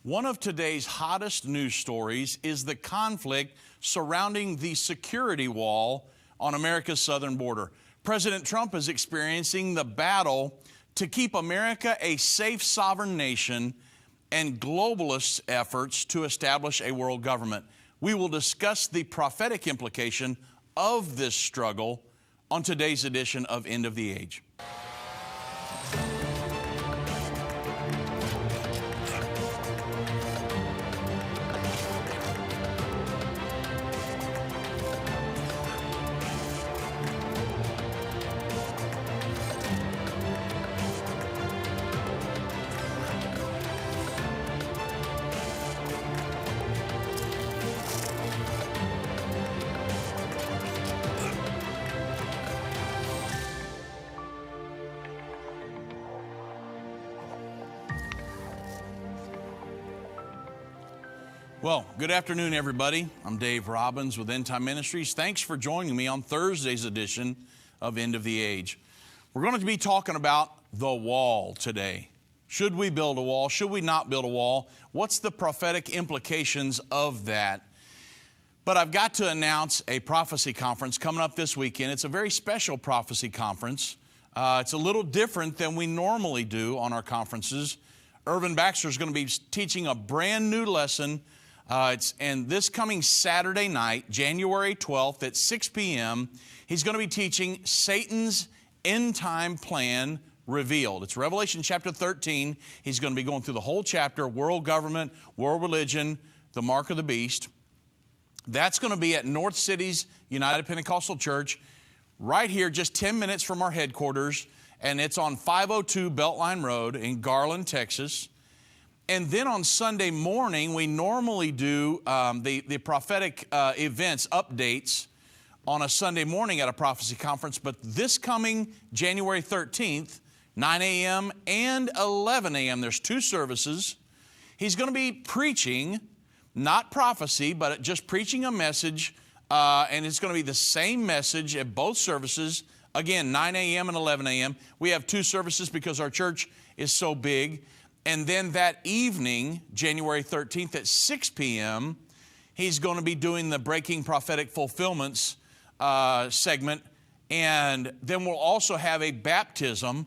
One of today's hottest news stories is the conflict surrounding the security wall on America's southern border. President Trump is experiencing the battle to keep America a safe, sovereign nation and globalist efforts to establish a world government. We will discuss the prophetic implication of this struggle on today's edition of End of the Age. Well, good afternoon, everybody. I'm Dave Robbins with Endtime Ministries. Thanks for joining me on Thursday's edition of End of the Age. We're going to be talking about the wall today. Should we build a wall? Should we not build a wall? What's the prophetic implications of that? But I've got to announce a prophecy conference coming up this weekend. It's a very special prophecy conference. It's a little different than we normally do on our conferences. Irvin Baxter is going to be teaching a brand new lesson. And this coming Saturday night, January 12th at 6 p.m., he's going to be teaching Satan's Endtime plan revealed. It's Revelation chapter 13. He's going to be going through the whole chapter, world government, world religion, the mark of the beast. That's going to be at North City's United Pentecostal Church, right here, just 10 minutes from our headquarters, and it's on 502 Beltline Road in Garland, Texas. And then on Sunday morning, we normally do the prophetic events, updates on a Sunday morning at a prophecy conference. But this coming January 13th, 9 a.m. and 11 a.m., there's two services. He's going to be preaching, not prophecy, but just preaching a message. And it's going to be the same message at both services. Again, 9 a.m. and 11 a.m. We have two services because our church is so big. And then that evening, January 13th at 6 p.m., he's going to be doing the Breaking Prophetic Fulfillments segment. And then we'll also have a baptism.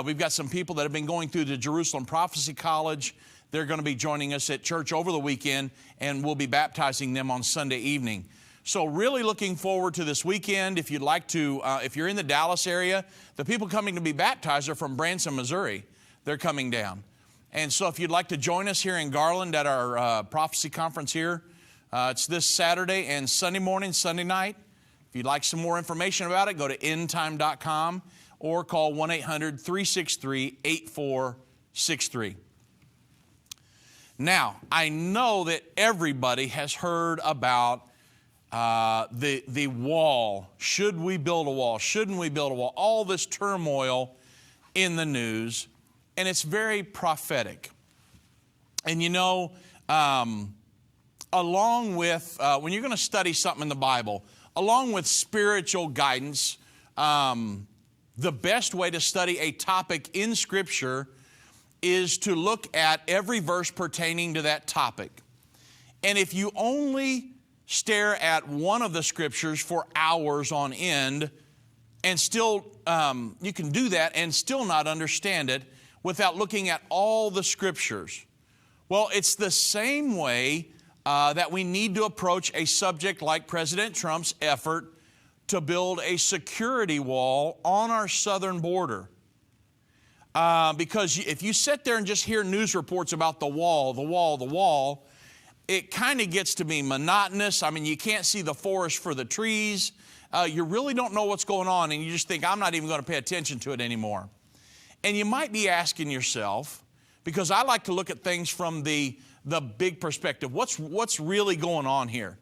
We've got some people that have been going through the Jerusalem Prophecy College. They're going to be joining us at church over the weekend, and we'll be baptizing them on Sunday evening. So really looking forward to this weekend. If you'd like to, if you're in the Dallas area, the people coming to be baptized are from Branson, Missouri. They're coming down. And so if you'd like to join us here in Garland at our prophecy conference here, it's this Saturday and Sunday morning, Sunday night. If you'd like some more information about it, go to endtime.com or call 1-800-363-8463. Now, I know that everybody has heard about the wall. Should we build a wall? Shouldn't we build a wall? All this turmoil in the news. And it's very prophetic. And you know, along with, when you're going to study something in the Bible, along with spiritual guidance, the best way to study a topic in Scripture is to look at every verse pertaining to that topic. And if you only stare at one of the Scriptures for hours on end, and still, you can do that and still not understand it, without looking at all the Scriptures. Well, it's the same way that we need to approach a subject like President Trump's effort to build a security wall on our southern border. Because if you sit there and just hear news reports about the wall, it kind of gets to be monotonous. I mean, you can't see the forest for the trees. You really don't know what's going on, and you just think, I'm not even going to pay attention to it anymore. And you might be asking yourself, because I like to look at things from the big perspective, what's really going on here?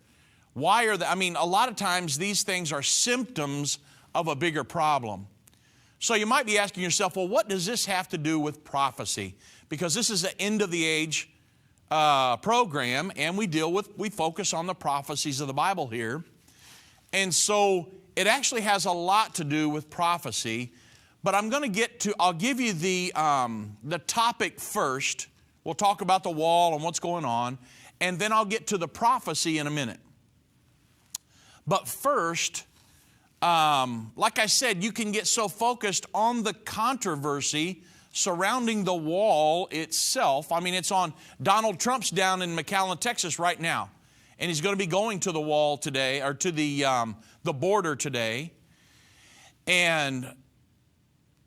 Why are a lot of times these things are symptoms of a bigger problem. So you might be asking yourself, well, what does this have to do with prophecy? Because this is an end of the age program, and we focus on the prophecies of the Bible here. And so it actually has a lot to do with prophecy. But I'll give you the topic first, We'll talk about the wall and what's going on, and then I'll get to the prophecy in a minute. But first, like I said, you can get so focused on the controversy surrounding the wall itself. I mean, it's on Donald Trump's down in McAllen, Texas right now. And he's going to be going to the wall today, or to the border today. And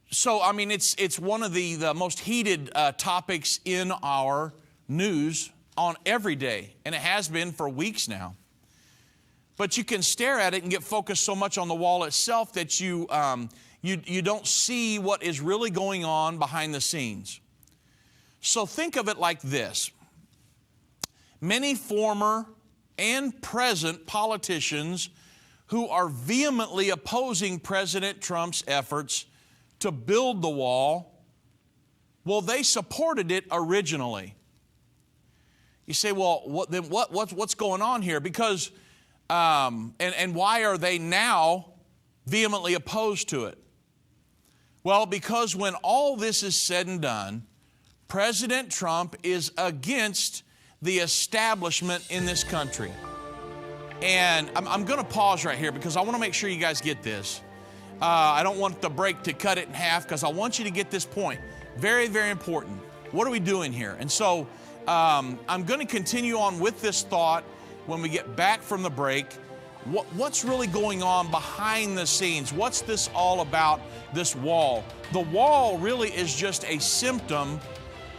so, I mean, it's one of the most heated topics in our news on every day. And it has been for weeks now. But you can stare at it and get focused so much on the wall itself that you don't see what is really going on behind the scenes. So think of it like this. Many former and present politicians who are vehemently opposing President Trump's efforts to build the wall, well, they supported it originally. You say, well, what's going on here? Because, and why are they now vehemently opposed to it? Well, because when all this is said and done, President Trump is against the establishment in this country. And I'm going to pause right here because I want to make sure you guys get this. I don't want the break to cut it in half because I want you to get this point. Very, very important. What are we doing here? And so I'm going to continue on with this thought when we get back from the break. What's really going on behind the scenes? What's this all about, this wall? The wall really is just a symptom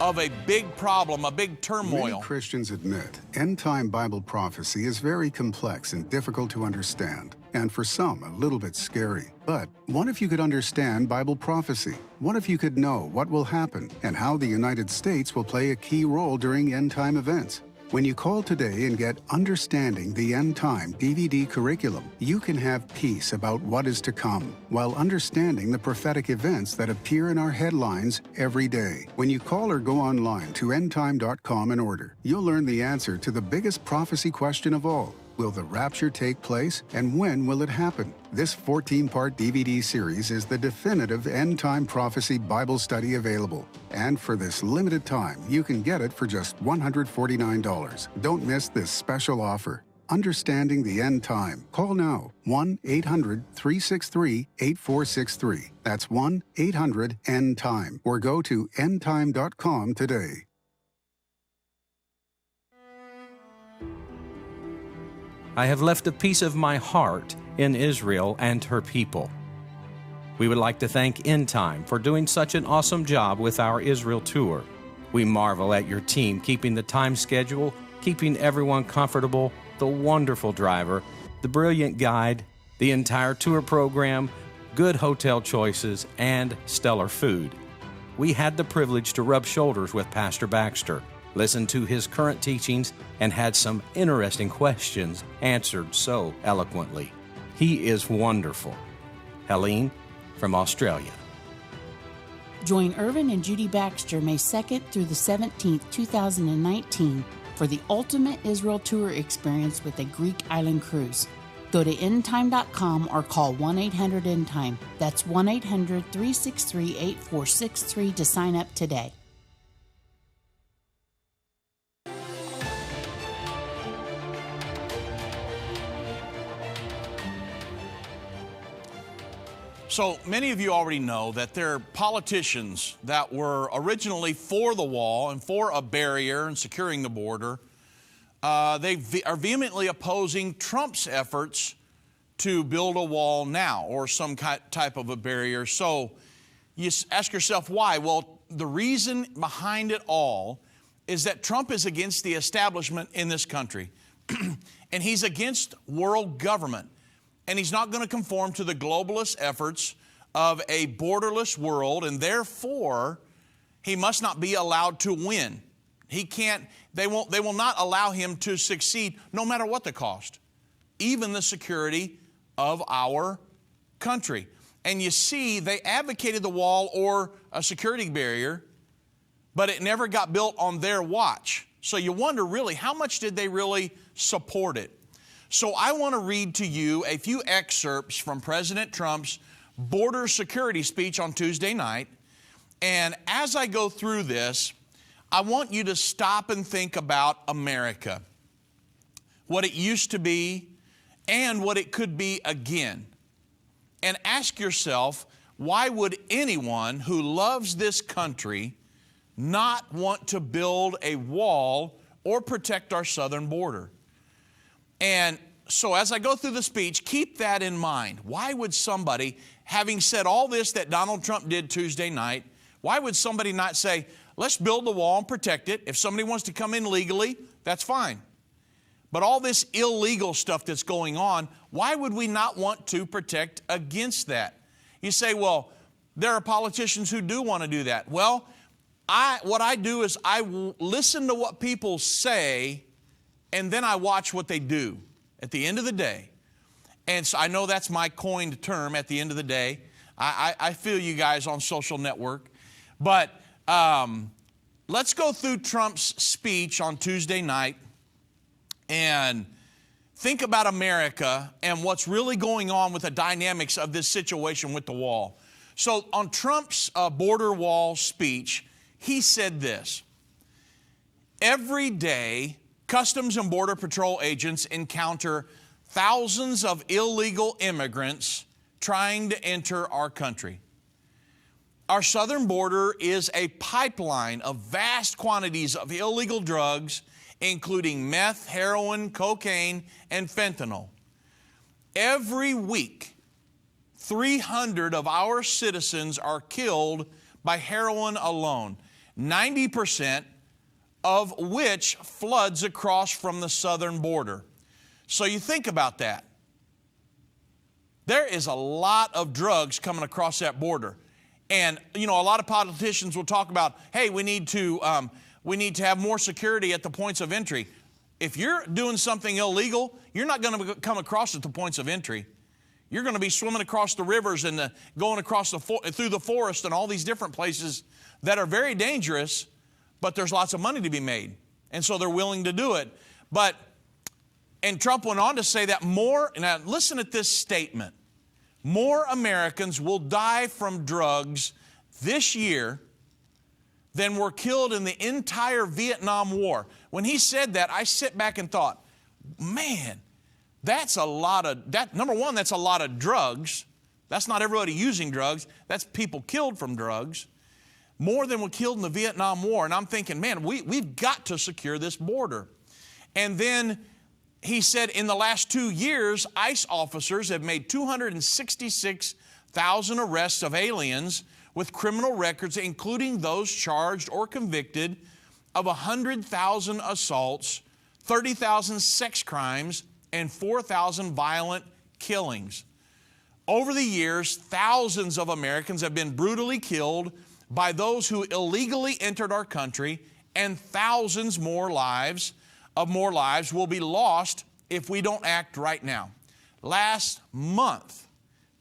of a big problem, a big turmoil. Many Christians admit end-time Bible prophecy is very complex and difficult to understand, and for some, a little bit scary. But what if you could understand Bible prophecy? What if you could know what will happen and how the United States will play a key role during end-time events? When you call today and get Understanding the End Time DVD curriculum, you can have peace about what is to come while understanding the prophetic events that appear in our headlines every day. When you call or go online to endtime.com and order, you'll learn the answer to the biggest prophecy question of all. Will the rapture take place, and when will it happen? This 14-part DVD series is the definitive end-time prophecy Bible study available. And for this limited time, you can get it for just $149. Don't miss this special offer. Understanding the End Time. Call now. 1-800-363-8463. That's 1-800-END-TIME. Or go to endtime.com today. I have left a piece of my heart in Israel and her people. We would like to thank Endtime for doing such an awesome job with our Israel tour. We marvel at your team keeping the time schedule, keeping everyone comfortable, the wonderful driver, the brilliant guide, the entire tour program, good hotel choices, and stellar food. We had the privilege to rub shoulders with Pastor Baxter, listen to his current teachings, and had some interesting questions answered so eloquently. He is wonderful. Helene from Australia. Join Irvin and Judy Baxter May 2nd through the 17th, 2019 for the ultimate Israel tour experience with a Greek island cruise. Go to endtime.com or call 1-800-END-TIME. That's 1-800-363-8463 to sign up today. So many of you already know that there are politicians that were originally for the wall and for a barrier and securing the border. They are vehemently opposing Trump's efforts to build a wall now or some type of a barrier. So you ask yourself why? Well, the reason behind it all is that Trump is against the establishment in this country. And he's against world government. And he's not going to conform to the globalist efforts of a borderless world, and therefore he must not be allowed to win. He can't, they will not allow him to succeed no matter what the cost, even the security of our country. And you see, they advocated the wall or a security barrier, but it never got built on their watch. So you wonder really, how much did they really support it? So I want to read to you a few excerpts from President Trump's border security speech on Tuesday night. And as I go through this, I want you to stop and think about America, what it used to be and what it could be again. And ask yourself, why would anyone who loves this country not want to build a wall or protect our southern border? And so as I go through the speech, keep that in mind. Why would somebody, having said all this that Donald Trump did Tuesday night, why would somebody not say, let's build the wall and protect it? If somebody wants to come in legally, that's fine. But all this illegal stuff that's going on, why would we not want to protect against that? You say, well, there are politicians who do want to do that. Well, what I do is I listen to what people say, and then I watch what they do at the end of the day. And so I know that's my coined term, at the end of the day. I feel you guys on social network. But let's go through Trump's speech on Tuesday night and think about America and what's really going on with the dynamics of this situation with the wall. So on Trump's border wall speech, he said this: every day, Customs and Border Patrol agents encounter thousands of illegal immigrants trying to enter our country. Our southern border is a pipeline of vast quantities of illegal drugs, including meth, heroin, cocaine, and fentanyl. Every week, 300 of our citizens are killed by heroin alone, 90% of which floods across from the southern border. So you think about that. There is a lot of drugs coming across that border. And, you know, a lot of politicians will talk about, hey, we need to have more security at the points of entry. If you're doing something illegal, you're not going to come across at the points of entry. You're going to be swimming across the rivers and going across through the forest and all these different places that are very dangerous, but there's lots of money to be made. And so they're willing to do it. And Trump went on to say that now listen at this statement, more Americans will die from drugs this year than were killed in the entire Vietnam War. When he said that, I sit back and thought, man, that's a lot of, number one, that's a lot of drugs. That's not everybody using drugs. That's people killed from drugs. More than were killed in the Vietnam War. And I'm thinking, man, we've got to secure this border. And then he said in the last 2 years, ICE officers have made 266,000 arrests of aliens with criminal records, including those charged or convicted of 100,000 assaults, 30,000 sex crimes, and 4,000 violent killings. Over the years, thousands of Americans have been brutally killed by those who illegally entered our country, and thousands more lives will be lost if we don't act right now. Last month,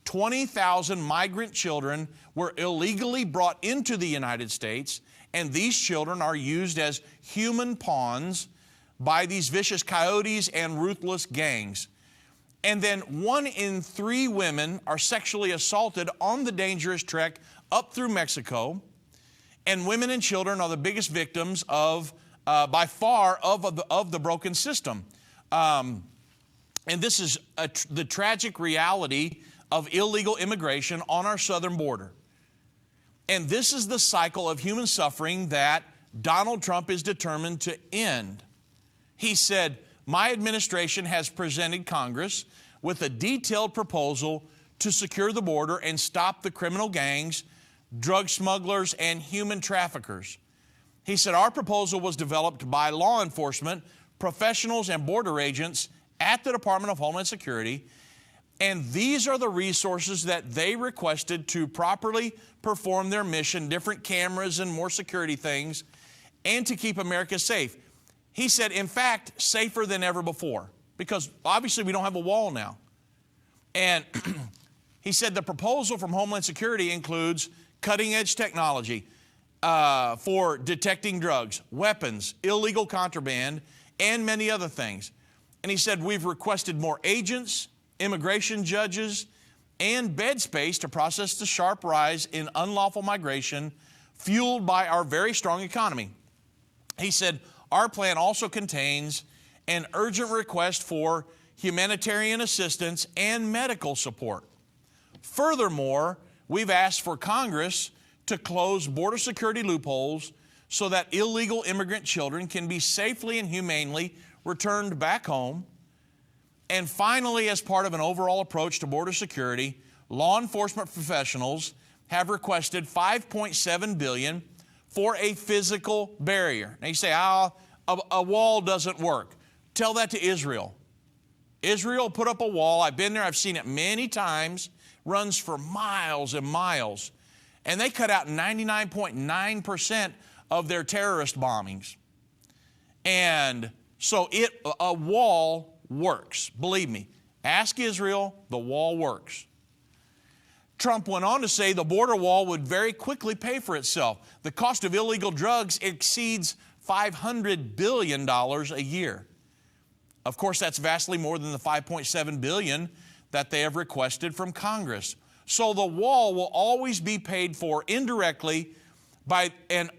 20,000 migrant children were illegally brought into the United States, and these children are used as human pawns by these vicious coyotes and ruthless gangs. And then 1 in 3 women are sexually assaulted on the dangerous trek up through Mexico, and women and children are the biggest victims by far of the broken system. And this is the tragic reality of illegal immigration on our southern border. And this is the cycle of human suffering that Donald Trump is determined to end. He said, my administration has presented Congress with a detailed proposal to secure the border and stop the criminal gangs, drug smugglers, and human traffickers. He said, our proposal was developed by law enforcement, professionals, and border agents at the Department of Homeland Security, and these are the resources that they requested to properly perform their mission, different cameras and more security things, and to keep America safe. He said, in fact, safer than ever before, because obviously we don't have a wall now. And he said the proposal from Homeland Security includes cutting-edge technology for detecting drugs, weapons, illegal contraband, and many other things. And he said, we've requested more agents, immigration judges, and bed space to process the sharp rise in unlawful migration fueled by our very strong economy. He said, our plan also contains an urgent request for humanitarian assistance and medical support. Furthermore, we've asked for Congress to close border security loopholes so that illegal immigrant children can be safely and humanely returned back home. And finally, as part of an overall approach to border security, law enforcement professionals have requested $5.7 billion for a physical barrier. Now you say, a wall doesn't work. Tell that to Israel. Israel put up a wall. I've been there. I've seen it many times. Runs for miles and miles. And they cut out 99.9% of their terrorist bombings. And so a wall works. Believe me. Ask Israel, the wall works. Trump went on to say the border wall would very quickly pay for itself. The cost of illegal drugs exceeds $500 billion a year. Of course, that's vastly more than the $5.7 billion that they have requested from Congress. So the wall will always be paid for indirectly by, and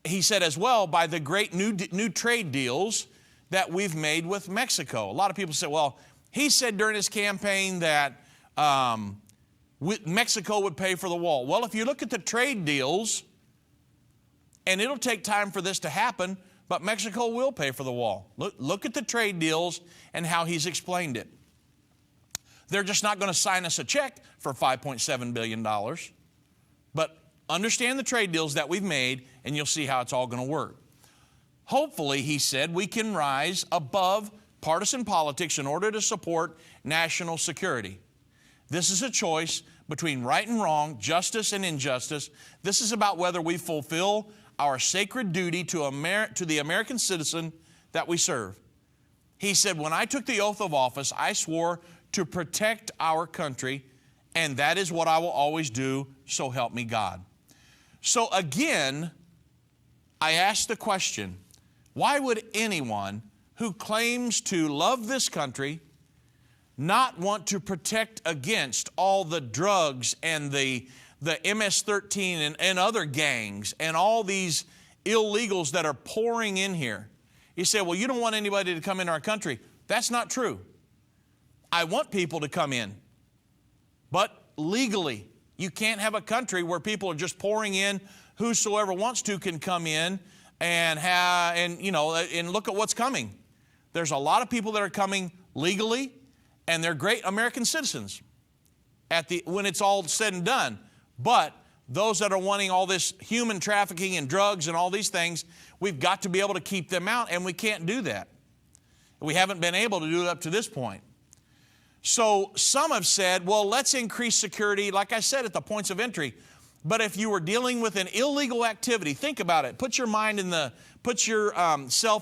he said as well, by the great new trade deals that we've made with Mexico. A lot of people say, well, he said during his campaign that Mexico would pay for the wall. Well, if you look at the trade deals, and it'll take time for this to happen, but Mexico will pay for the wall. Look at the trade deals and how he's explained it. They're just not going to sign us a check for $5.7 billion. But understand the trade deals that we've made, and you'll see how it's all going to work. Hopefully, he said, we can rise above partisan politics in order to support national security. This is a choice between right and wrong, justice and injustice. This is about whether we fulfill our sacred duty to the American citizen that we serve. He said, when I took the oath of office, I swore to protect our country, and that is what I will always do, so help me God. So again, I ask the question, why would anyone who claims to love this country not want to protect against all the drugs and the MS-13 and other gangs and all these illegals that are pouring in here? You say, well, you don't want anybody to come in our country. That's not true. I want people to come in, but legally. You can't have a country where people are just pouring in. Whosoever wants to can come in and look at what's coming. There's a lot of people that are coming legally, and they're great American citizens when it's all said and done. But those that are wanting all this human trafficking and drugs and all these things, we've got to be able to keep them out, and we can't do that. We haven't been able to do it up to this point. So some have said, well, let's increase security, like I said, at the points of entry. But if you were dealing with an illegal activity, think about it. Put yourself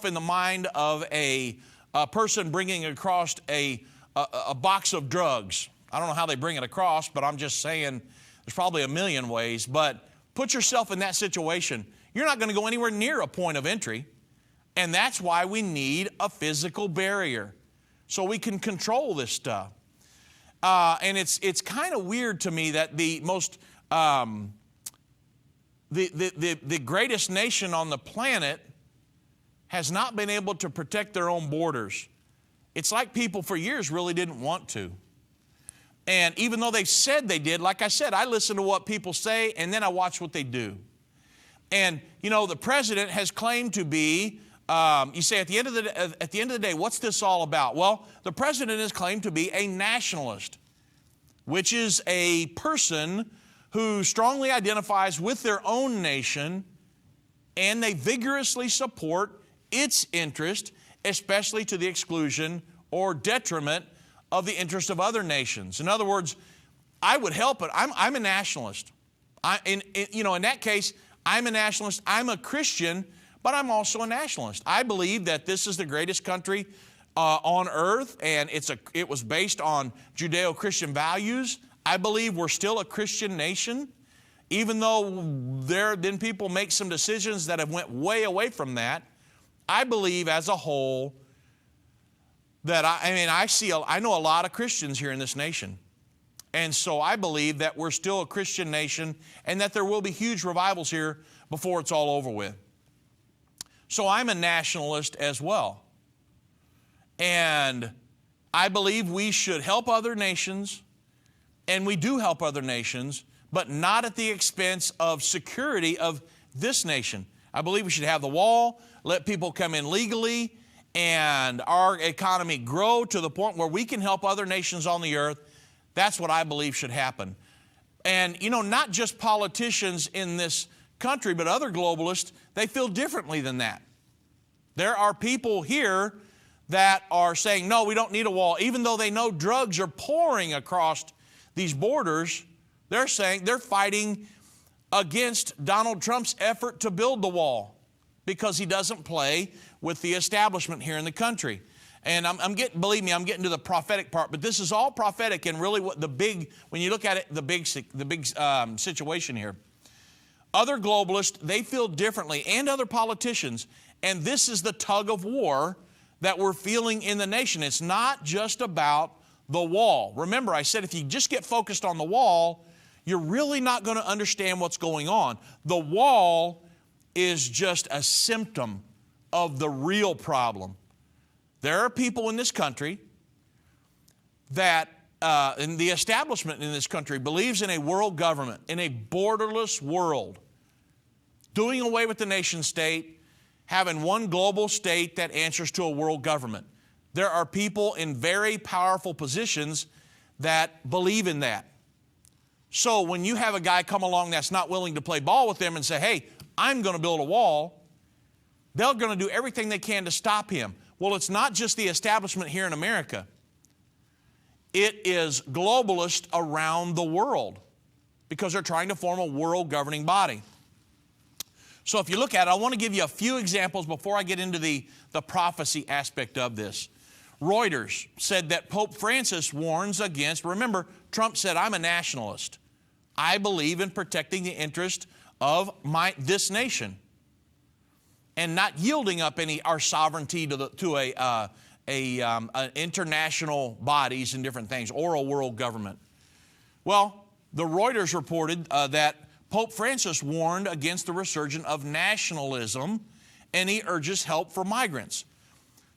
in the mind of a person bringing across a box of drugs. I don't know how they bring it across, but I'm just saying there's probably a million ways. But put yourself in that situation. You're not going to go anywhere near a point of entry. And that's why we need a physical barrier, so we can control this stuff. And it's kind of weird to me that the greatest nation on the planet has not been able to protect their own borders. It's like people for years really didn't want to. And even though they've said they did, like I said, I listen to what people say and then I watch what they do. And, the president has claimed to be, you say at the end of the day, what's this all about? Well, the president has claimed to be a nationalist, which is a person who strongly identifies with their own nation, and they vigorously support its interest, especially to the exclusion or detriment of the interest of other nations. In other words, I would help it. I'm a nationalist. In that case, I'm a nationalist. I'm a Christian, but I'm also a nationalist. I believe that this is the greatest country on earth, and it was based on Judeo-Christian values. I believe we're still a Christian nation, even though there then people make some decisions that have went way away from that. I believe as a whole that I know a lot of Christians here in this nation. And so I believe that we're still a Christian nation and that there will be huge revivals here before it's all over with. So I'm a nationalist as well. And I believe we should help other nations, and we do help other nations, but not at the expense of security of this nation. I believe we should have the wall, let people come in legally, and our economy grow to the point where we can help other nations on the earth. That's what I believe should happen. And, you know, not just politicians in this country, but other globalists, they feel differently than that. There are people here that are saying, no, we don't need a wall. Even though they know drugs are pouring across these borders, they're saying they're fighting against Donald Trump's effort to build the wall because he doesn't play with the establishment here in the country. And believe me, I'm getting to the prophetic part, but this is all prophetic and really what when you look at it, the big situation here. Other globalists, they feel differently, and other politicians, and this is the tug of war that we're feeling in the nation. It's not just about the wall. Remember, I said if you just get focused on the wall, you're really not going to understand what's going on. The wall is just a symptom of the real problem. There are people in this country that, and the establishment in this country believes in a world government, in a borderless world, doing away with the nation state, having one global state that answers to a world government. There are people in very powerful positions that believe in that. So when you have a guy come along that's not willing to play ball with them and say, hey, I'm going to build a wall, they're going to do everything they can to stop him. Well, it's not just the establishment here in America. It is globalists around the world because they're trying to form a world governing body. So if you look at it, I want to give you a few examples before I get into the prophecy aspect of this. Reuters said that Pope Francis warns against, remember, Trump said, I'm a nationalist. I believe in protecting the interest of this nation and not yielding up our sovereignty to international bodies and different things or a world government. Well, the Reuters reported that Pope Francis warned against the resurgence of nationalism, and he urges help for migrants.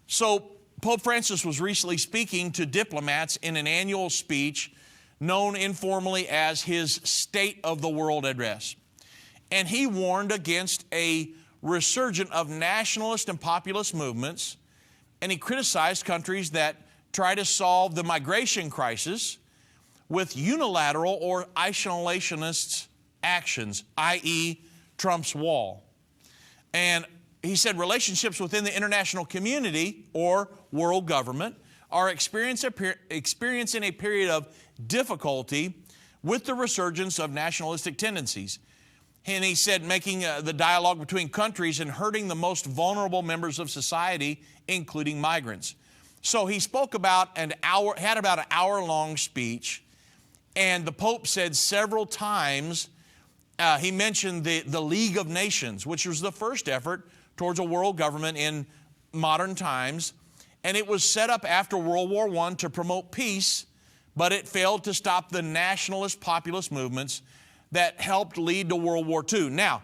So Pope Francis was recently speaking to diplomats in an annual speech known informally as his State of the World Address. And he warned against a resurgence of nationalist and populist movements, and he criticized countries that try to solve the migration crisis with unilateral or isolationist actions, i.e. Trump's wall. And he said relationships within the international community or world government are experiencing a period of difficulty with the resurgence of nationalistic tendencies. And he said making the dialogue between countries and hurting the most vulnerable members of society, including migrants. So he spoke about had about an hour-long speech, and the Pope said several times, he mentioned the League of Nations, which was the first effort towards a world government in modern times. And it was set up after World War I to promote peace, but it failed to stop the nationalist populist movements that helped lead to World War II. Now,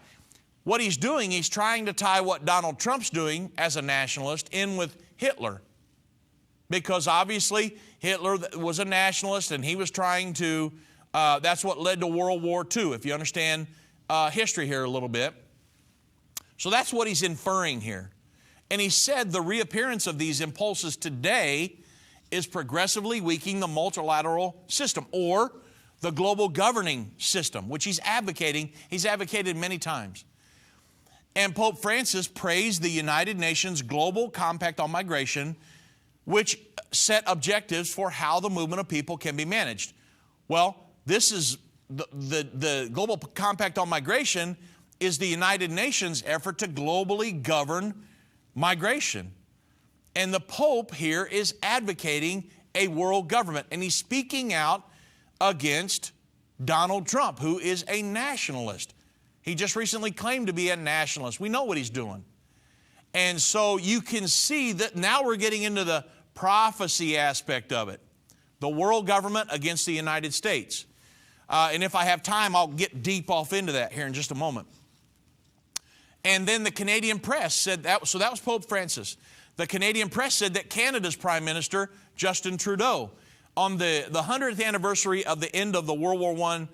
what he's doing, he's trying to tie what Donald Trump's doing as a nationalist in with Hitler. Because obviously Hitler was a nationalist and he was trying to, that's what led to World War II, if you understand history here a little bit. So that's what he's inferring here. And he said the reappearance of these impulses today is progressively weakening the multilateral system or the global governing system, which he's advocating. He's advocated many times. And Pope Francis praised the United Nations Global Compact on Migration, which set objectives for how the movement of people can be managed. Well, this is the Global Compact on Migration is the United Nations effort to globally govern migration. And the Pope here is advocating a world government. And he's speaking out against Donald Trump, who is a nationalist. He just recently claimed to be a nationalist. We know what he's doing. And so you can see that now we're getting into the prophecy aspect of it. The world government against the United States. And if I have time, I'll get deep off into that here in just a moment. And then the Canadian press said that, so that was Pope Francis. The Canadian press said that Canada's Prime Minister, Justin Trudeau, on the 100th anniversary of the end of the World War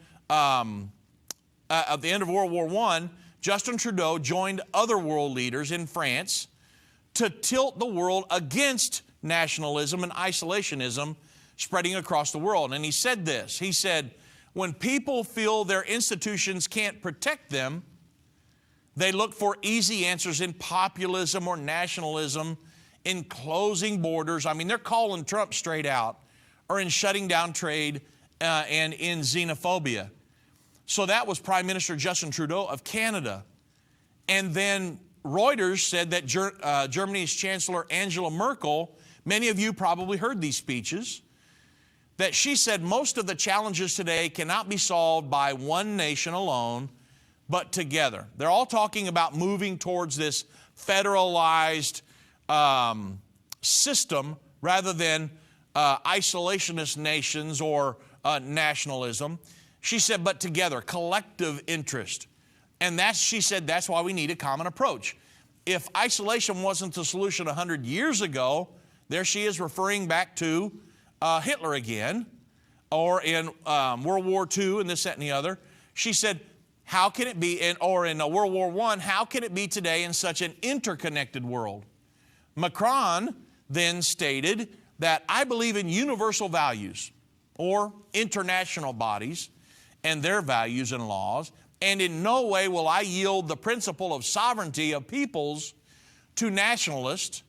I, Justin Trudeau joined other world leaders in France to tilt the world against nationalism and isolationism spreading across the world. And he said this, he said, when people feel their institutions can't protect them, they look for easy answers in populism or nationalism, in closing borders. I mean, they're calling Trump straight out, or in shutting down trade and in xenophobia. So that was Prime Minister Justin Trudeau of Canada. And then Reuters said that Germany's Chancellor Angela Merkel, many of you probably heard these speeches, that she said most of the challenges today cannot be solved by one nation alone, but together. They're all talking about moving towards this federalized system rather than isolationist nations or nationalism. She said, but together, collective interest. And she said that's why we need a common approach. If isolation wasn't the solution 100 years ago, there she is referring back to Hitler again, or in World War II and this, that, and the other. She said, how can it be, or in World War I, how can it be today in such an interconnected world? Macron then stated that I believe in universal values, or international bodies and their values and laws, and in no way will I yield the principle of sovereignty of peoples to nationalists,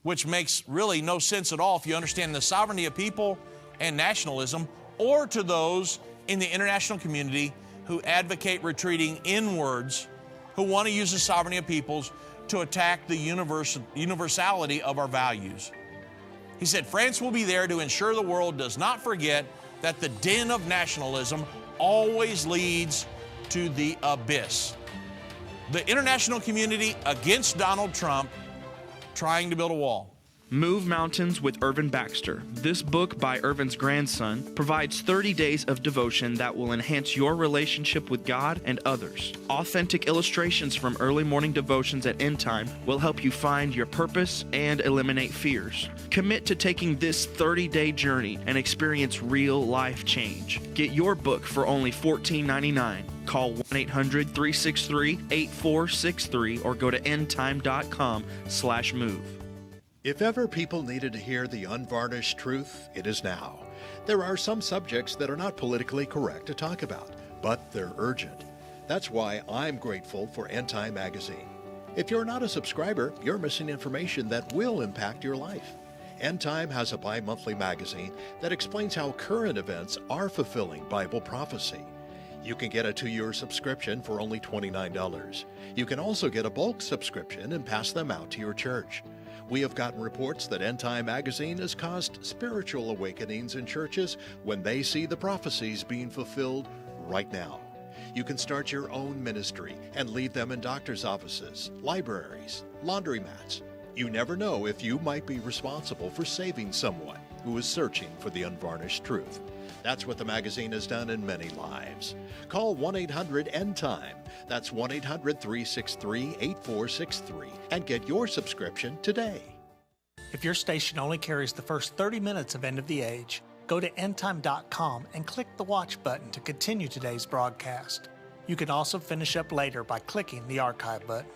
which makes really no sense at all if you understand the sovereignty of people and nationalism, or to those in the international community who advocate retreating inwards, who want to use the sovereignty of peoples to attack the universality of our values. He said, France will be there to ensure the world does not forget that the den of nationalism always leads to the abyss. The international community against Donald Trump trying to build a wall. Move Mountains with Irvin Baxter. This book by Irvin's grandson provides 30 days of devotion that will enhance your relationship with God and others. Authentic illustrations from early morning devotions at Endtime will help you find your purpose and eliminate fears. Commit to taking this 30-day journey and experience real life change. Get your book for only $14.99. Call 1-800-363-8463 or go to endtime.com/move. If ever people needed to hear the unvarnished truth, it is now. There are some subjects that are not politically correct to talk about, but they're urgent. That's why I'm grateful for Endtime magazine. If you're not a subscriber, you're missing information that will impact your life. Endtime has a bi-monthly magazine that explains how current events are fulfilling Bible prophecy. You can get a 2-year subscription for only $29. You can also get a bulk subscription and pass them out to your church. We have gotten reports that Endtime magazine has caused spiritual awakenings in churches when they see the prophecies being fulfilled right now. You can start your own ministry and leave them in doctor's offices, libraries, laundromats. You never know if you might be responsible for saving someone who is searching for the unvarnished truth. That's what the magazine has done in many lives. Call 1-800-ENDTIME. That's 1-800-363-8463 and get your subscription today. If your station only carries the first 30 minutes of End of the Age, go to endtime.com and click the watch button to continue today's broadcast. You can also finish up later by clicking the archive button.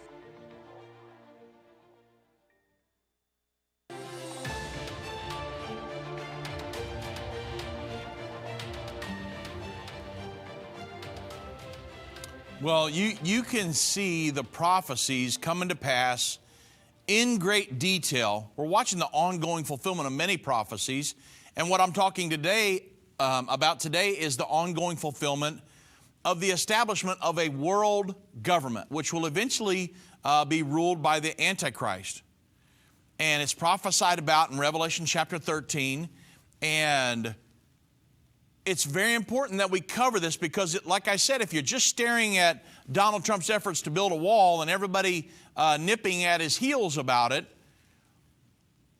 Well, you can see the prophecies coming to pass in great detail. We're watching the ongoing fulfillment of many prophecies. And what I'm talking today about today is the ongoing fulfillment of the establishment of a world government, which will eventually be ruled by the Antichrist. And it's prophesied about in Revelation chapter 13. And it's very important that we cover this because, like I said, if you're just staring at Donald Trump's efforts to build a wall and everybody nipping at his heels about it,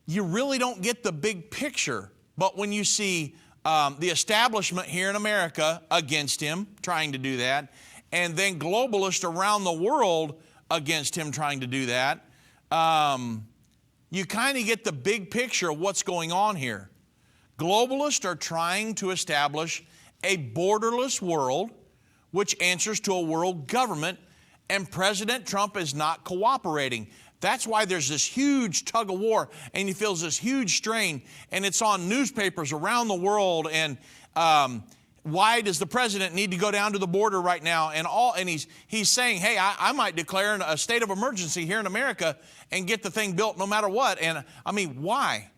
you really don't get the big picture. But when you see the establishment here in America against him, trying to do that, and then globalists around the world against him trying to do that. You kind of get the big picture of what's going on here. Globalists are trying to establish a borderless world which answers to a world government, and President Trump is not cooperating. That's why there's this huge tug of war, and he feels this huge strain, and it's on newspapers around the world. And why does the president need to go down to the border right now? And he's saying, hey, I might declare a state of emergency here in America and get the thing built no matter what. And I mean, why?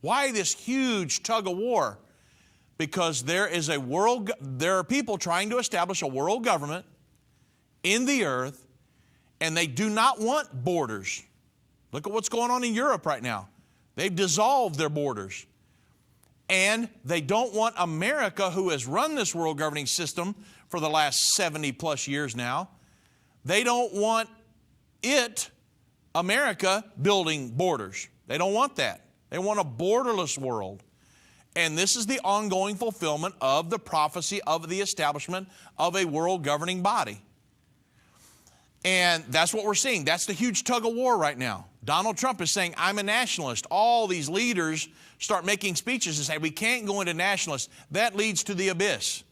Why this huge tug of war? Because there are people trying to establish a world government in the earth, and they do not want borders. Look at what's going on in Europe right now. They've dissolved their borders. And they don't want America, who has run this world governing system for the last 70 plus years now, they don't want America, building borders. They don't want that. They want a borderless world. And this is the ongoing fulfillment of the prophecy of the establishment of a world governing body. And that's what we're seeing. That's the huge tug of war right now. Donald Trump is saying, I'm a nationalist. All these leaders start making speeches and say, we can't go into nationalists. That leads to the abyss.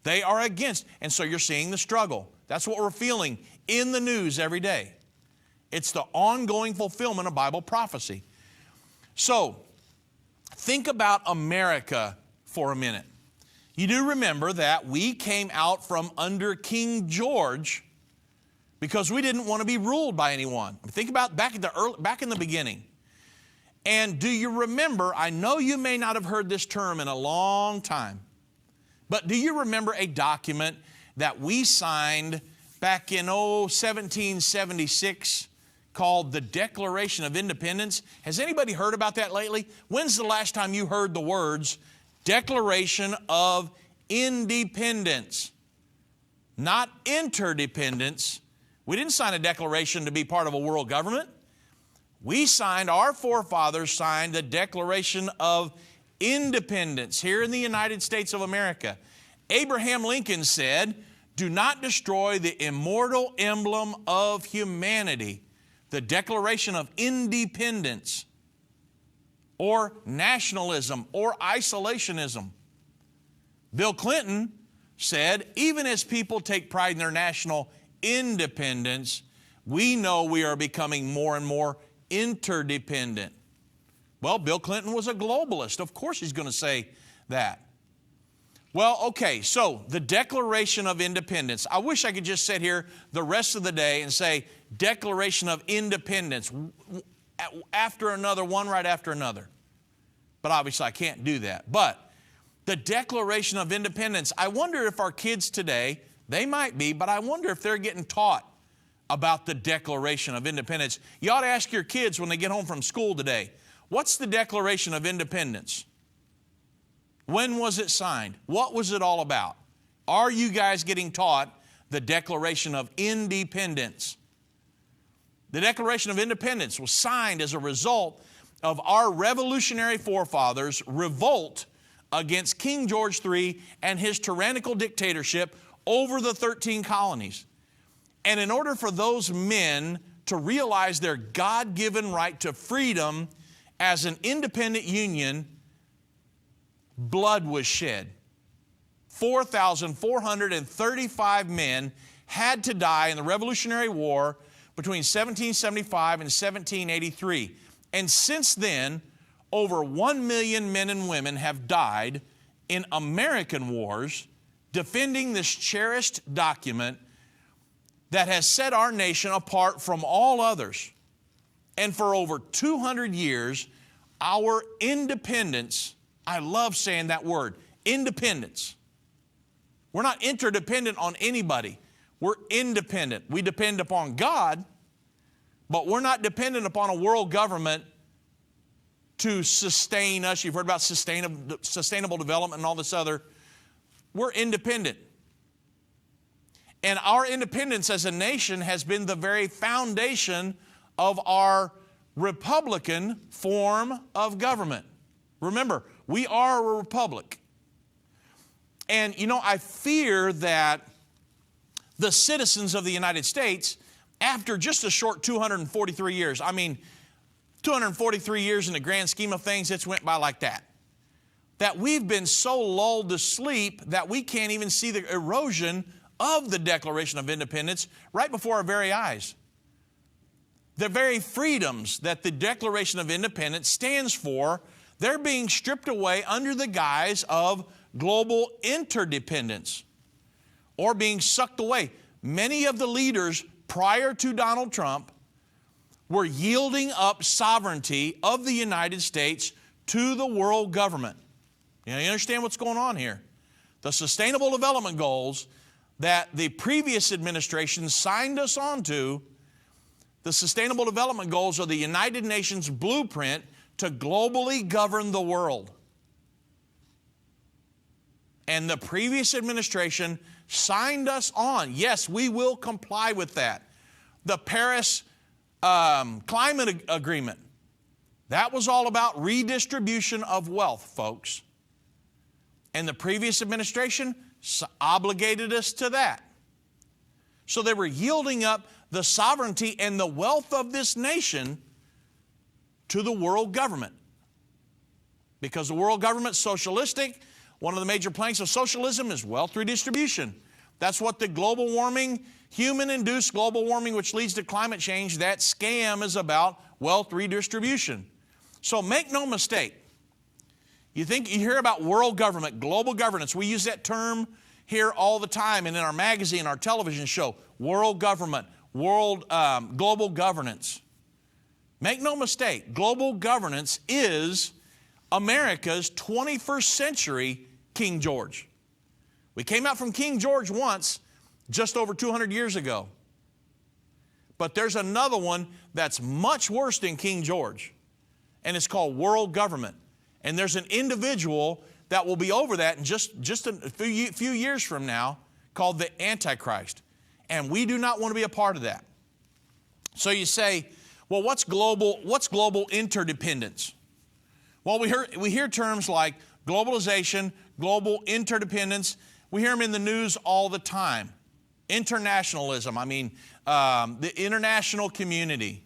They are against. And so you're seeing the struggle. That's what we're feeling in the news every day. It's the ongoing fulfillment of Bible prophecy. So, think about America for a minute. You do remember that we came out from under King George because we didn't want to be ruled by anyone. Think about back in the beginning. And do you remember, I know you may not have heard this term in a long time, but do you remember a document that we signed back in 1776 called the Declaration of Independence? Has anybody heard about that lately? When's the last time you heard the words Declaration of Independence? Not interdependence. We didn't sign a declaration to be part of a world government. Our forefathers signed the Declaration of Independence here in the United States of America. Abraham Lincoln said, do not destroy the immortal emblem of humanity. The Declaration of Independence, or nationalism, or isolationism. Bill Clinton said, even as people take pride in their national independence, we know we are becoming more and more interdependent. Well, Bill Clinton was a globalist. Of course he's going to say that. Well, okay, so the Declaration of Independence. I wish I could just sit here the rest of the day and say Declaration of Independence after another, one right after another. But obviously I can't do that. But the Declaration of Independence, I wonder if our kids today, they might be, but I wonder if they're getting taught about the Declaration of Independence. You ought to ask your kids when they get home from school today, what's the Declaration of Independence? When was it signed? What was it all about? Are you guys getting taught the Declaration of Independence? The Declaration of Independence was signed as a result of our revolutionary forefathers' revolt against King George III and his tyrannical dictatorship over the 13 colonies. And in order for those men to realize their God-given right to freedom as an independent union, blood was shed. 4,435 men had to die in the Revolutionary War between 1775 and 1783. And since then, over 1 million men and women have died in American wars defending this cherished document that has set our nation apart from all others. And for over 200 years, our independence, I love saying that word, independence. We're not interdependent on anybody. We're independent. We depend upon God, but we're not dependent upon a world government to sustain us. You've heard about sustainable development and all this other. We're independent. And our independence as a nation has been the very foundation of our republican form of government. Remember, we are a republic. And, you know, I fear that the citizens of the United States, after just a short 243 years. I mean, 243 years in the grand scheme of things, it's went by like that. That we've been so lulled to sleep that we can't even see the erosion of the Declaration of Independence right before our very eyes. The very freedoms that the Declaration of Independence stands for, they're being stripped away under the guise of global interdependence or being sucked away. Many of the leaders prior to Donald Trump were yielding up sovereignty of the United States to the world government. You understand what's going on here? The Sustainable Development Goals that the previous administration signed us onto, the Sustainable Development Goals are the United Nations blueprint to globally govern the world. And the previous administration signed us on. Yes, we will comply with that. The Paris Climate Agreement, that was all about redistribution of wealth, folks. And the previous administration obligated us to that. So they were yielding up the sovereignty and the wealth of this nation to the world government. Because the world government's socialistic. One of the major planks of socialism is wealth redistribution. That's what the global warming, human-induced global warming, which leads to climate change, that scam is about wealth redistribution. So make no mistake. You hear about world government, global governance. We use that term here all the time and in our magazine, our television show. World government, global governance. Make no mistake, global governance is America's 21st century King George. We came out from King George once, just over 200 years ago. But there's another one that's much worse than King George, and it's called world government. And there's an individual that will be over that in just a few years from now called the Antichrist. And we do not want to be a part of that. So you say, well, what's global interdependence? Well, we hear terms like globalization, global interdependence. We hear them in the news all the time. Internationalism, the international community.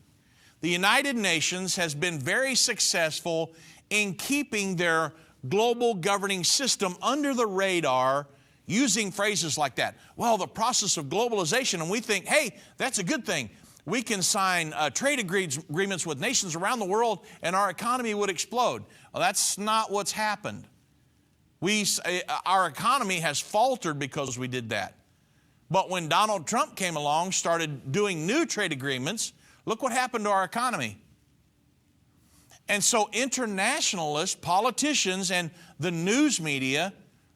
The United Nations has been very successful in keeping their global governing system under the radar using phrases like that. Well, the process of globalization, and we think, hey, that's a good thing. We can sign trade agreements with nations around the world and our economy would explode. Well, that's not what's happened. Our economy has faltered because we did that. But when Donald Trump came along, started doing new trade agreements, look what happened to our economy. And so internationalists, politicians, and the news media,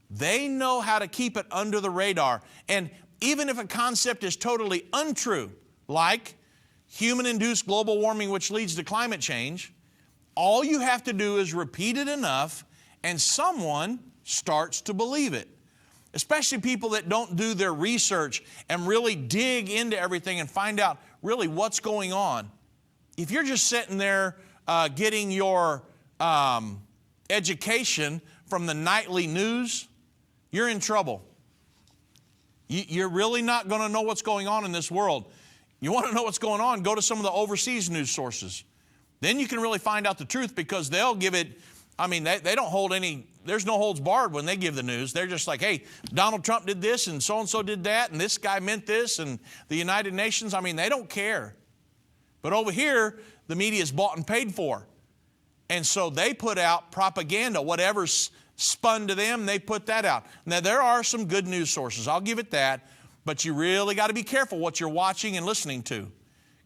they know how to keep it under the radar. And even if a concept is totally untrue, like human-induced global warming, which leads to climate change, all you have to do is repeat it enough, and someone starts to believe it. Especially people that don't do their research and really dig into everything and find out really what's going on. If you're just sitting there getting your education from the nightly news, you're in trouble. You're really not going to know what's going on in this world. You want to know what's going on, go to some of the overseas news sources. Then you can really find out the truth because they'll give it, they don't hold any, there's no holds barred when they give the news. They're just like, hey, Donald Trump did this and so did that and this guy meant this and the United Nations, they don't care. But over here, the media is bought and paid for. And so they put out propaganda. Whatever's spun to them, they put that out. Now, there are some good news sources. I'll give it that. But you really got to be careful what you're watching and listening to,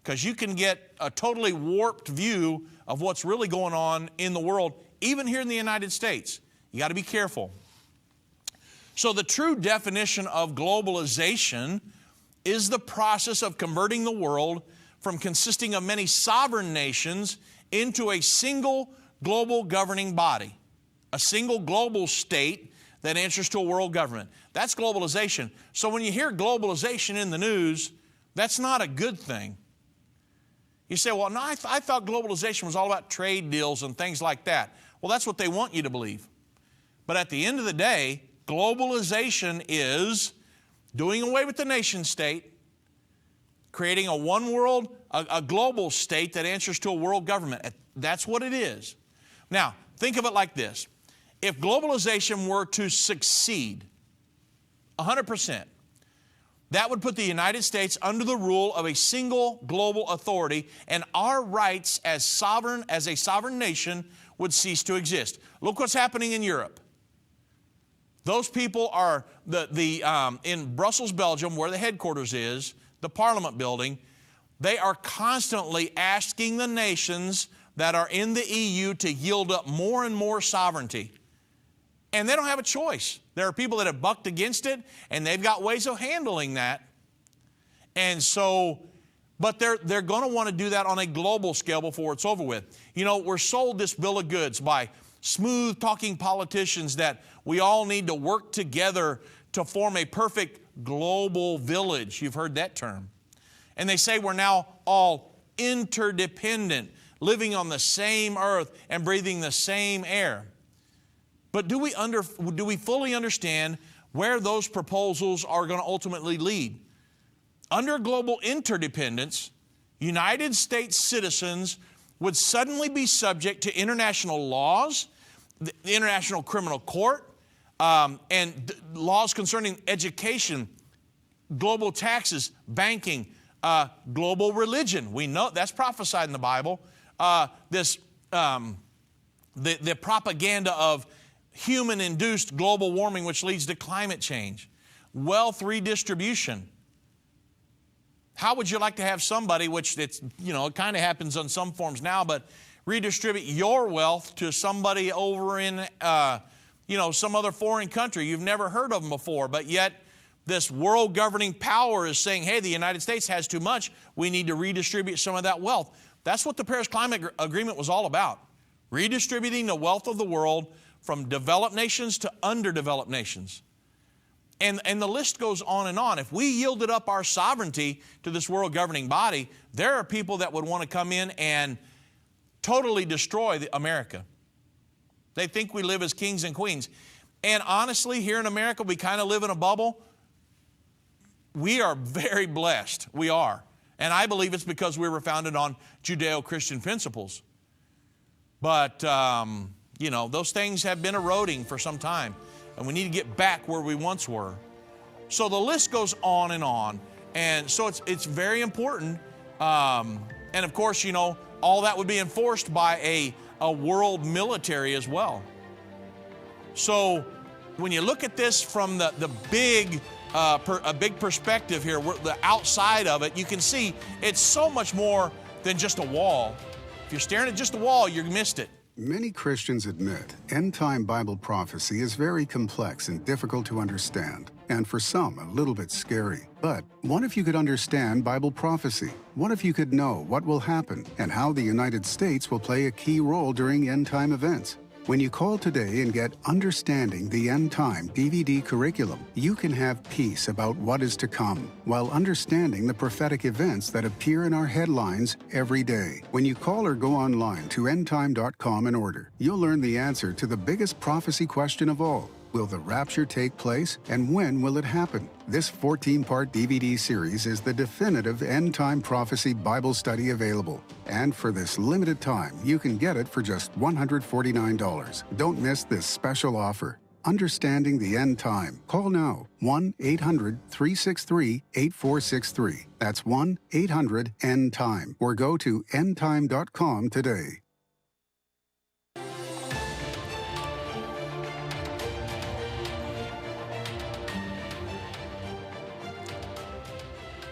because you can get a totally warped view of what's really going on in the world, even here in the United States. You got to be careful. So the true definition of globalization is the process of converting the world from consisting of many sovereign nations into a single global governing body, a single global state that answers to a world government. That's globalization. So when you hear globalization in the news, that's not a good thing. You say, well, no, I thought globalization was all about trade deals and things like that. Well, that's what they want you to believe. But at the end of the day, globalization is doing away with the nation state creating a one world, a global state that answers to a world government. That's what it is. Now, think of it like this. If globalization were to succeed 100%, that would put the United States under the rule of a single global authority, and our rights as a sovereign nation would cease to exist. Look what's happening in Europe. Those people are in Brussels, Belgium, where the headquarters is, the Parliament building. They are constantly asking the nations that are in the EU to yield up more and more sovereignty. And they don't have a choice. There are people that have bucked against it, and they've got ways of handling that. And so, but they're going to want to do that on a global scale before it's over with. You know, we're sold this bill of goods by smooth-talking politicians that we all need to work together to form a perfect global village. You've heard that term. And they say we're now all interdependent, living on the same earth and breathing the same air. But do we fully understand where those proposals are going to ultimately lead? Under global interdependence, United States citizens would suddenly be subject to international laws, the International Criminal Court, and laws concerning education, global taxes, banking, global religion. We know that's prophesied in the Bible. The propaganda of human-induced global warming, which leads to climate change, wealth redistribution. How would you like to have somebody, which it's, you know, it kind of happens on some forms now, but redistribute your wealth to somebody over in, some other foreign country? You've never heard of them before, but yet this world governing power is saying, hey, the United States has too much. We need to redistribute some of that wealth. That's what the Paris Climate Agreement was all about. Redistributing the wealth of the world from developed nations to underdeveloped nations. And the list goes on and on. If we yielded up our sovereignty to this world governing body, there are people that would want to come in and totally destroy America. They think we live as kings and queens. And honestly, here in America, we kind of live in a bubble. We are very blessed. We are. And I believe it's because we were founded on Judeo-Christian principles. But, those things have been eroding for some time. And we need to get back where we once were. So the list goes on. And so it's very important. And of course, all that would be enforced by a world military as well. So when you look at this from the big perspective here, the outside of it, you can see it's so much more than just a wall. If you're staring at just a wall, you missed it. Many Christians admit end-time Bible prophecy is very complex and difficult to understand, and for some, a little bit scary. But what if you could understand Bible prophecy? What if you could know what will happen and how the United States will play a key role during end-time events? When you call today and get Understanding the End Time DVD curriculum, you can have peace about what is to come while understanding the prophetic events that appear in our headlines every day. When you call or go online to endtime.com and order, you'll learn the answer to the biggest prophecy question of all. Will the rapture take place, and when will it happen? This 14-part DVD series is the definitive end-time prophecy Bible study available. And for this limited time, you can get it for just $149. Don't miss this special offer. Understanding the End Time. Call now. 1-800-363-8463. That's 1-800-END-TIME. Or go to endtime.com today.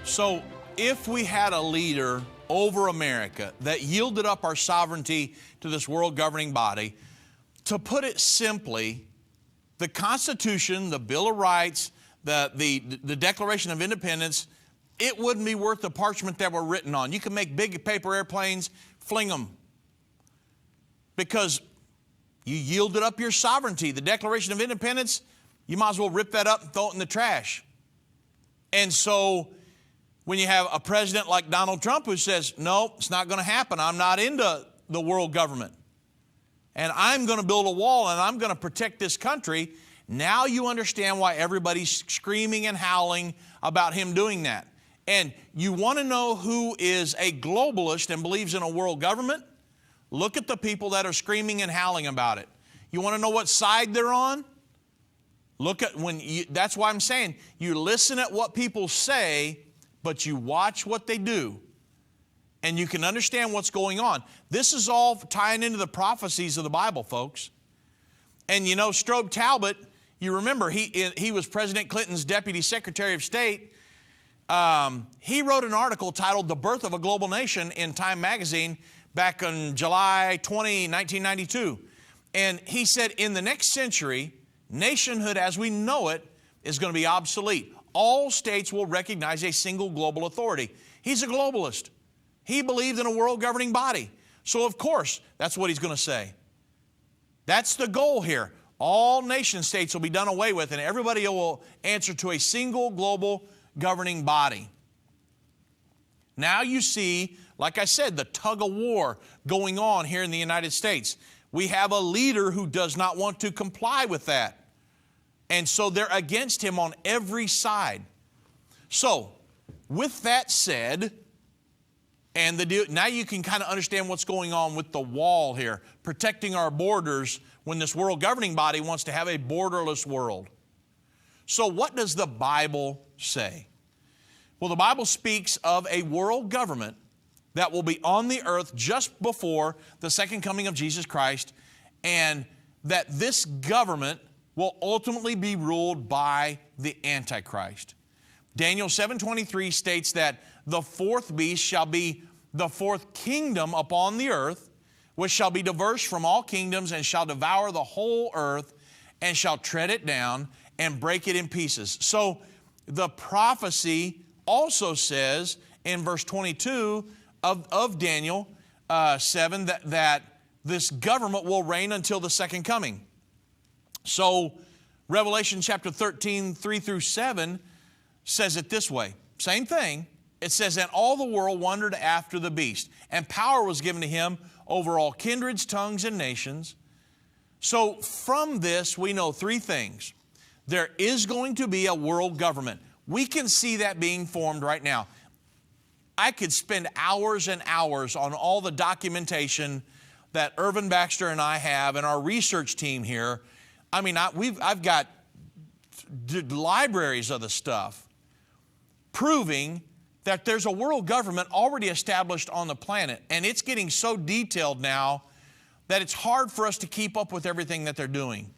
So if we had a leader over America that yielded up our sovereignty to this world governing body, to put it simply, the Constitution, the Bill of Rights, the Declaration of Independence, it wouldn't be worth the parchment that were written on. You can make big paper airplanes, fling them. Because you yielded up your sovereignty. The Declaration of Independence, you might as well rip that up and throw it in the trash. And so when you have a president like Donald Trump who says, no, it's not going to happen. I'm not into the world government. And I'm going to build a wall and I'm going to protect this country. Now you understand why everybody's screaming and howling about him doing that. And you want to know who is a globalist and believes in a world government? Look at the people that are screaming and howling about it. You want to know what side they're on? Look at that's why I'm saying you listen at what people say, but you watch what they do. And you can understand what's going on. This is all tying into the prophecies of the Bible, folks. And you know, Strobe Talbot, you remember, he was President Clinton's Deputy Secretary of State. He wrote an article titled The Birth of a Global Nation in Time magazine back on July 20, 1992. And he said, in the next century, nationhood as we know it is going to be obsolete. All states will recognize a single global authority. He's a globalist. He believed in a world governing body. So of course, that's what he's going to say. That's the goal here. All nation states will be done away with, and everybody will answer to a single global governing body. Now you see, like I said, the tug of war going on here in the United States. We have a leader who does not want to comply with that. And so they're against him on every side. So, with that said, now you can kind of understand what's going on with the wall here, protecting our borders when this world governing body wants to have a borderless world. So what does the Bible say? Well, the Bible speaks of a world government that will be on the earth just before the second coming of Jesus Christ, and that this government will ultimately be ruled by the Antichrist. Daniel 7:23 states that the fourth beast shall be the fourth kingdom upon the earth, which shall be diverse from all kingdoms, and shall devour the whole earth, and shall tread it down, and break it in pieces. So the prophecy also says in verse 22 of Daniel 7 that this government will reign until the second coming. So Revelation chapter 13, 3 through 7 says it this way. Same thing. It says, and all the world wondered after the beast, and power was given to him over all kindreds, tongues, and nations. So from this, we know three things. There is going to be a world government. We can see that being formed right now. I could spend hours and hours on all the documentation that Irvin Baxter and I have and our research team here. I mean, I've got libraries of the stuff proving that there's a world government already established on the planet, and it's getting so detailed now that it's hard for us to keep up with everything that they're doing.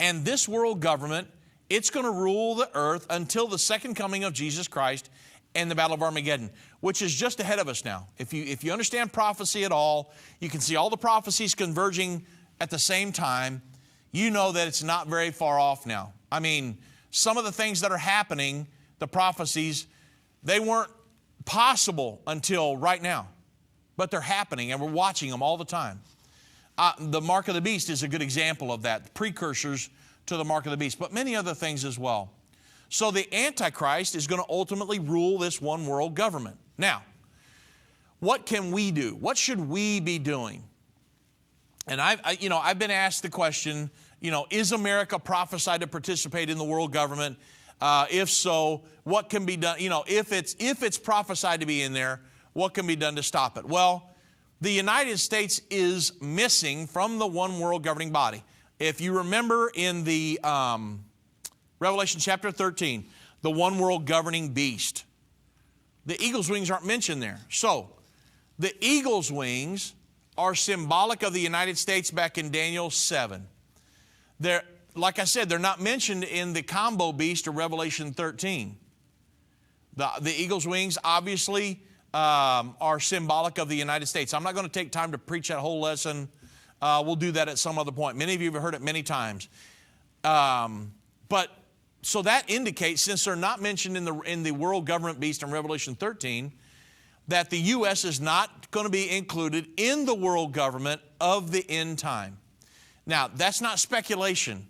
And this world government, it's going to rule the earth until the second coming of Jesus Christ and the Battle of Armageddon, which is just ahead of us now. If you understand prophecy at all, you can see all the prophecies converging at the same time. You know that it's not very far off now. I mean, some of the things that are happening, the prophecies, they weren't possible until right now. But they're happening, and we're watching them all the time. The mark of the beast is a good example of that, precursors to the mark of the beast, but many other things as well. So the Antichrist is going to ultimately rule this one world government. Now, what can we do? What should we be doing? And I've been asked the question, is America prophesied to participate in the world government? If so, what can be done? If it's prophesied to be in there, what can be done to stop it? Well, the United States is missing from the one world governing body. If you remember in the Revelation chapter 13, the one world governing beast, the eagle's wings aren't mentioned there. So the eagle's wings are symbolic of the United States back in Daniel 7. Like I said, they're not mentioned in the combo beast of Revelation 13. The eagle's wings obviously are symbolic of the United States. I'm not going to take time to preach that whole lesson. We'll do that at some other point. Many of you have heard it many times. But so that indicates, since they're not mentioned in the world government beast in Revelation 13, that the U.S. is not going to be included in the world government of the end time. Now, that's not speculation.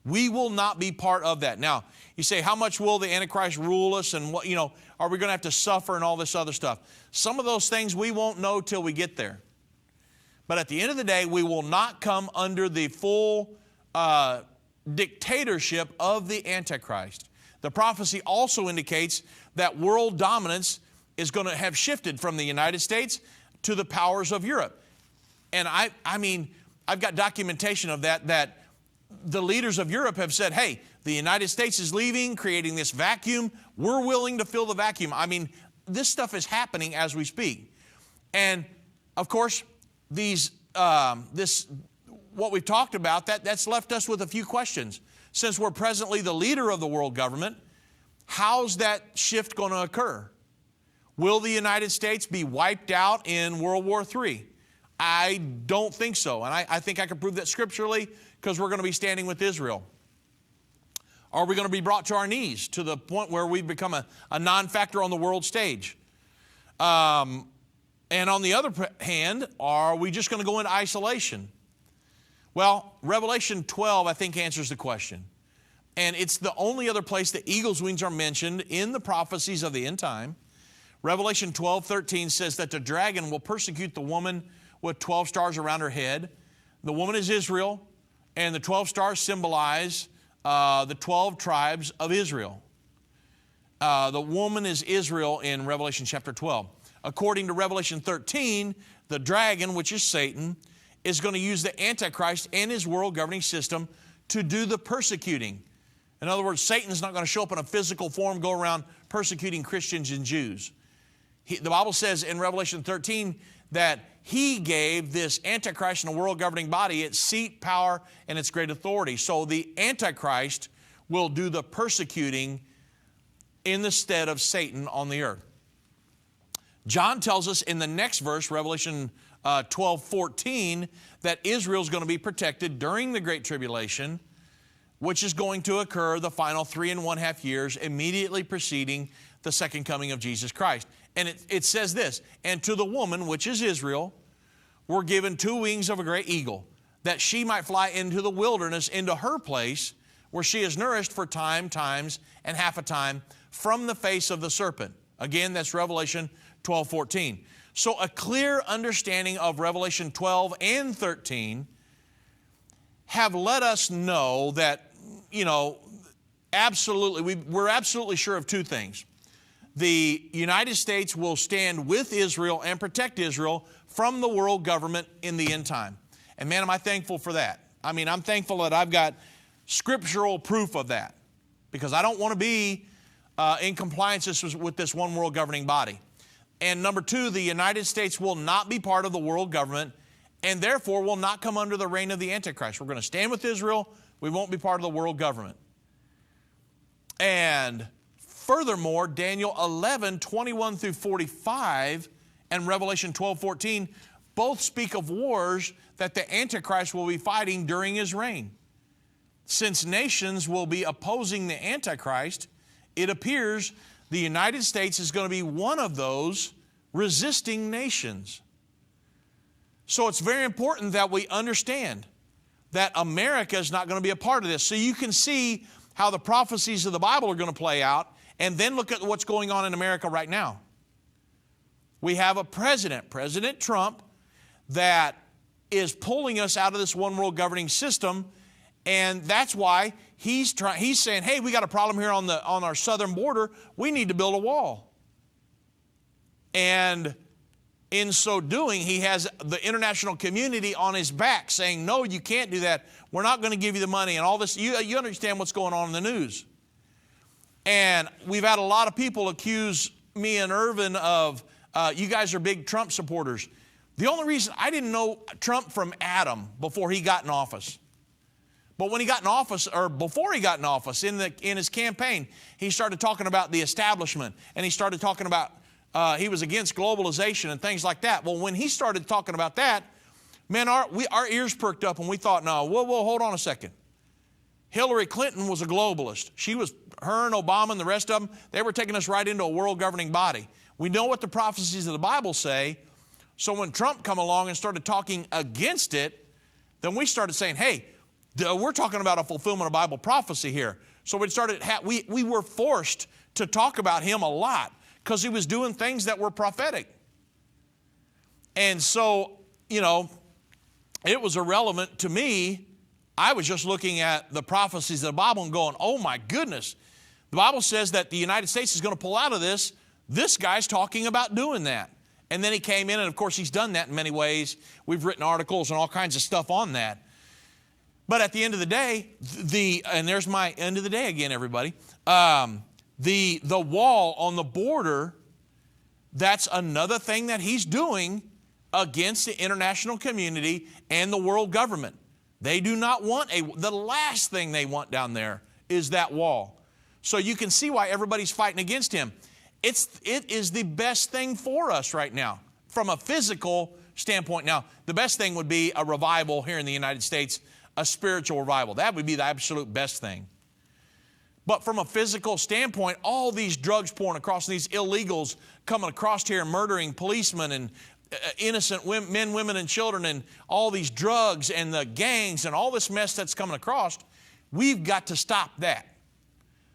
We will not be part of that. Now, you say, how much will the Antichrist rule us, and what, are we going to have to suffer and all this other stuff? Some of those things we won't know till we get there. But at the end of the day, we will not come under the full dictatorship of the Antichrist. The prophecy also indicates that world dominance is going to have shifted from the United States to the powers of Europe. And I mean, I've got documentation of that the leaders of Europe have said, hey, the United States is leaving, creating this vacuum. We're willing to fill the vacuum. I mean, this stuff is happening as we speak. And, of course, what we've talked about, that's left us with a few questions. Since we're presently the leader of the world government, how's that shift going to occur? Will the United States be wiped out in World War III? I don't think so. And I think I can prove that scripturally because we're going to be standing with Israel. Are we going to be brought to our knees to the point where we've become a non-factor on the world stage? And on the other hand, are we just going to go into isolation? Well, Revelation 12, I think, answers the question. And it's the only other place that eagle's wings are mentioned in the prophecies of the end time. Revelation 12:13 says that the dragon will persecute the woman with 12 stars around her head. The woman is Israel, and the 12 stars symbolize the 12 tribes of Israel. The woman is Israel in Revelation chapter 12. According to Revelation 13, the dragon, which is Satan, is going to use the Antichrist and his world governing system to do the persecuting. In other words, Satan's not going to show up in a physical form, go around persecuting Christians and Jews. The Bible says in Revelation 13 that he gave this Antichrist and the world governing body its seat, power, and its great authority. So the Antichrist will do the persecuting in the stead of Satan on the earth. John tells us in the next verse, Revelation 12:14, that Israel's going to be protected during the Great Tribulation, which is going to occur the final 3.5 years immediately preceding the second coming of Jesus Christ. And it says this, and to the woman, which is Israel, were given 2 wings of a great eagle, that she might fly into the wilderness, into her place, where she is nourished for times, and half a time from the face of the serpent. Again, that's Revelation 12:14. So a clear understanding of Revelation 12 and 13 have let us know that, we're absolutely sure of 2 things. The United States will stand with Israel and protect Israel from the world government in the end time. And man, am I thankful for that. I mean, I'm thankful that I've got scriptural proof of that, because I don't want to be in compliance with this one world governing body. And number 2, the United States will not be part of the world government and therefore will not come under the reign of the Antichrist. We're going to stand with Israel. We won't be part of the world government. And furthermore, Daniel 11:21 through 45 and Revelation 12:14 both speak of wars that the Antichrist will be fighting during his reign. Since nations will be opposing the Antichrist, it appears the United States is going to be one of those resisting nations. So it's very important that we understand that America is not going to be a part of this. So you can see how the prophecies of the Bible are going to play out, and then look at what's going on in America right now. We have a president, President Trump, that is pulling us out of this one world governing system, and that's why he's saying, hey, we got a problem here on our southern border. We need to build a wall. And in so doing, he has the international community on his back saying, no, you can't do that. We're not going to give you the money and all this. You understand what's going on in the news. And we've had a lot of people accuse me and Irvin of, you guys are big Trump supporters. The only reason I didn't know Trump from Adam before he got in office. But when he got in office, or before he got in office, in his campaign, he started talking about the establishment, and he started talking about he was against globalization and things like that. Well, when he started talking about that, man, our ears perked up, and we thought, no, whoa, hold on a second. Hillary Clinton was a globalist. Her and Obama and the rest of them, they were taking us right into a world governing body. We know what the prophecies of the Bible say. So when Trump come along and started talking against it, then we started saying, hey, we're talking about a fulfillment of Bible prophecy here. So we were forced to talk about him a lot because he was doing things that were prophetic. And so, it was irrelevant to me. I was just looking at the prophecies of the Bible and going, oh my goodness, The Bible says that the United States is going to pull out of this. This guy's talking about doing that. And then he came in, and of course he's done that in many ways. We've written articles and all kinds of stuff on that. But at the end of the day, and there's my end of the day again, everybody. The wall on the border, that's another thing that he's doing against the international community and the world government. They do not want the last thing they want down there is that wall. So you can see why everybody's fighting against him. It is the best thing for us right now from a physical standpoint. Now, the best thing would be a revival here in the United States, a spiritual revival. That would be the absolute best thing. But from a physical standpoint, all these drugs pouring across, these illegals coming across here, murdering policemen and innocent men, women, and children, and all these drugs and the gangs and all this mess that's coming across, we've got to stop that.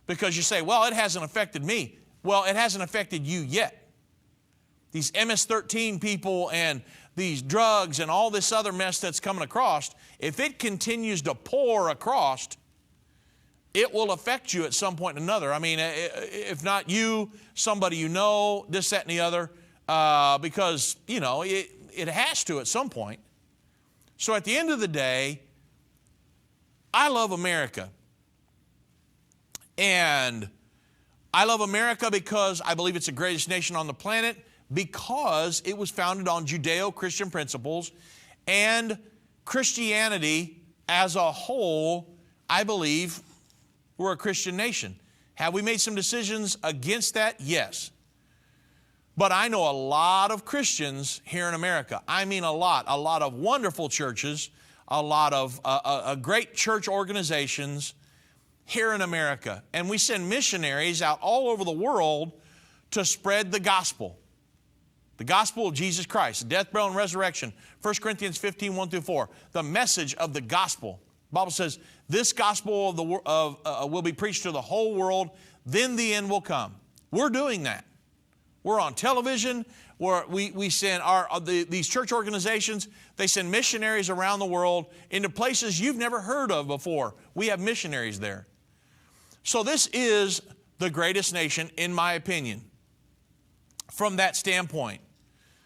Because you say, well, it hasn't affected me. Well, it hasn't affected you yet. These MS-13 people and these drugs and all this other mess that's coming across, if it continues to pour across, it will affect you at some point or another. I mean, if not you, somebody you know, this, that, and the other, because, you know, it has to at some point. So at the end of the day, I love America. And I love America because I believe it's the greatest nation on the planet, because it was founded on Judeo-Christian principles, and Christianity as a whole, I believe, we're a Christian nation. Have we made some decisions against that? Yes. But I know a lot of Christians here in America. I mean a lot of wonderful churches, a lot of great church organizations here in America. And we send missionaries out all over the world to spread the gospel of Jesus Christ, the death, burial, and resurrection. 1 Corinthians 15, 1 through 4. The message of the gospel. The Bible says, this gospel will be preached to the whole world, then the end will come. We're doing that. We're on television. We send these church organizations, they send missionaries around the world into places you've never heard of before. We have missionaries there. So this is the greatest nation, in my opinion, from that standpoint.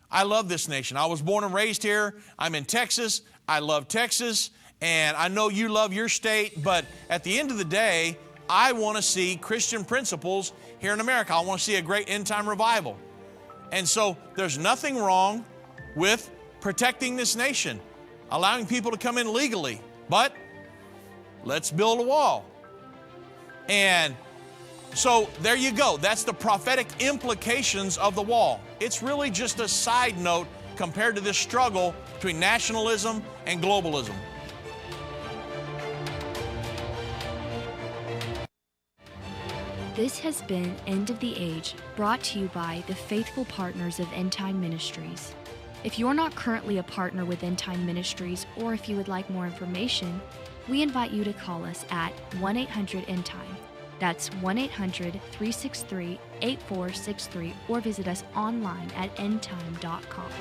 I love this nation. I was born and raised here. I'm in Texas. I love Texas. And I know you love your state. But at the end of the day, I want to see Christian principles here in America. I want to see a great end-time revival. And so there's nothing wrong with protecting this nation, allowing people to come in legally. But let's build a wall. And so there you go. That's the prophetic implications of the wall. It's really just a side note compared to this struggle between nationalism and globalism. This has been End of the Age, brought to you by the faithful partners of Endtime Ministries. If you're not currently a partner with Endtime Ministries, or if you would like more information, we invite you to call us at 1-800-ENDTIME. That's 1-800-363-8463, or visit us online at endtime.com.